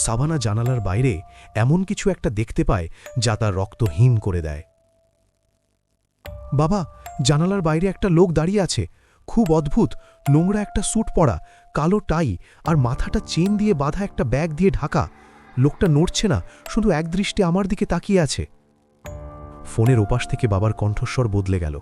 Savanna জানালার বাইরে এমন কিছু একটা দেখতে পায় যা তার রক্তহীন করে দেয়। বাবা, জানালার বাইরে একটা লোক দাঁড়িয়ে আছে, খুব অদ্ভুত, নোংরা একটা স্যুট পরা, কালো টাই আর মাথাটা চেন দিয়ে বাঁধা একটা ব্যাগ দিয়ে ঢাকা। লোকটা নড়ছে না, শুধু একদৃষ্টে আমার দিকে তাকিয়ে আছে। ফোনের ওপাশ থেকে বাবার কণ্ঠস্বর বদলে গেল।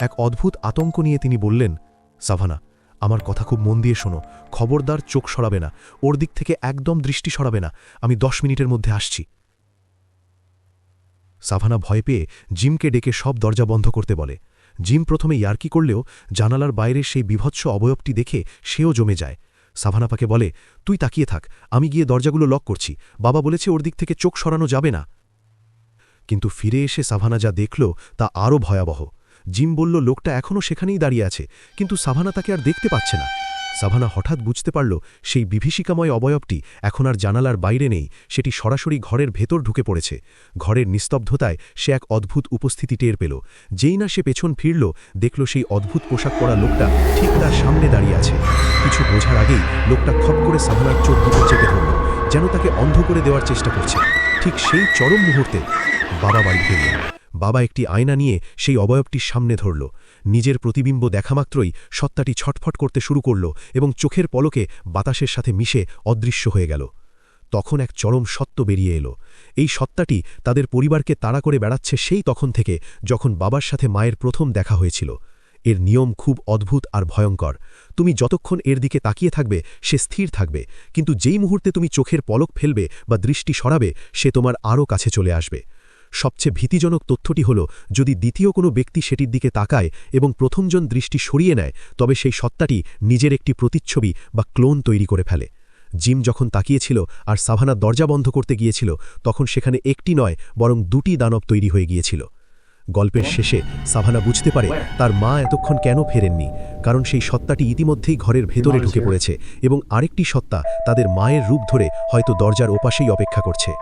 এক অদ্ভুত আতঙ্ক নিয়ে তিনি বললেন, সাভানা, আমার কথা খুব মন দিয়ে শোনো, খবরদার চোখ সরাবে না, ওর দিক থেকে একদম দৃষ্টি সরাবে না, আমি 10 মিনিটের মধ্যে আসছি। সাভানা ভয় পেয়ে জিমকে ডেকে সব দরজা বন্ধ করতে বলে। জিম প্রথমে ইয়ার্কি করলেও জানালার বাইরের সেই বিভৎস অবয়বটি দেখে সেও জমে যায়। সাভানাপাকে বলে, তুই তাকিয়ে থাক, আমি গিয়ে দরজাগুলো লক করছি, বাবা বলেছে ওর দিক থেকে চোখ সরানো যাবে না। কিন্তু ফিরে এসে সাভানা যা দেখল তা আরও ভয়াবহ। জিম বলল, লোকটা এখনও সেখানেই দাঁড়িয়ে আছে, কিন্তু সাভানা তাকে আর দেখতে পাচ্ছে না। সাভানা হঠাৎ বুঝতে পারল সেই বিভীষিকাময় অবয়বটি এখন আর জানালার বাইরে নেই, সেটি সরাসরি ঘরের ভেতর ঢুকে পড়েছে। ঘরের নিস্তব্ধতায় সে এক অদ্ভুত উপস্থিতি টের পেল। যেই না সে পেছন ফিরল, দেখল সেই অদ্ভুত পোশাক পরা লোকটা ঠিক তার সামনে দাঁড়িয়ে আছে। কিছু বোঝার আগেই লোকটা খপ করে সাভানার চোখ দুটো চেপে ধরল, যেন তাকে অন্ধ করে দেওয়ার চেষ্টা করছে। ঠিক সেই চরম মুহূর্তে বাবা বাড়ি ফিরলেন। বাবা একটি আয়না নিয়ে সেই অবয়বটির সামনে ধরল। নিজের প্রতিবিম্ব দেখামাত্রই সত্তাটি ছটফট করতে শুরু করল এবং চোখের পলকে বাতাসের সাথে মিশে অদৃশ্য হয়ে গেল। তখন এক চরম সত্য বেরিয়ে এলো। এই সত্তাটি তাদের পরিবারকে তাড়া করে বেড়াচ্ছে সেই তখন থেকে, যখন বাবার সাথে মায়ের প্রথম দেখা হয়েছিল। এর নিয়ম খুব অদ্ভুত আর ভয়ঙ্কর। তুমি যতক্ষণ এর দিকে তাকিয়ে থাকবে সে স্থির থাকবে, কিন্তু যেই মুহূর্তে তুমি চোখের পলক ফেলবে বা দৃষ্টি সরাবে সে তোমার আরও কাছে চলে আসবে। সবচেয়ে ভীতিজনক তথ্যটি হল, যদি দ্বিতীয় কোনো ব্যক্তি সেটির দিকে তাকায় এবং প্রথমজন দৃষ্টি সরিয়ে নেয়, তবে সেই সত্তাটি নিজের একটি প্রতিচ্ছবি বা ক্লোন তৈরি করে ফেলে। জিম যখন তাকিয়েছিল আর সাভানা দরজা বন্ধ করতে গিয়েছিল, তখন সেখানে একটি নয় বরং 2টি দানব তৈরি হয়ে গিয়েছিল। গল্পের শেষে সাভানা বুঝতে পারে তার মা এতক্ষণ কেন ফেরেননি, কারণ সেই সত্তাটি ইতিমধ্যেই ঘরের ভেতরে ঢুকে পড়েছে এবং আরেকটি সত্তা তাদের মায়ের রূপ ধরে হয়তো দরজার ওপাশেই অপেক্ষা করছে।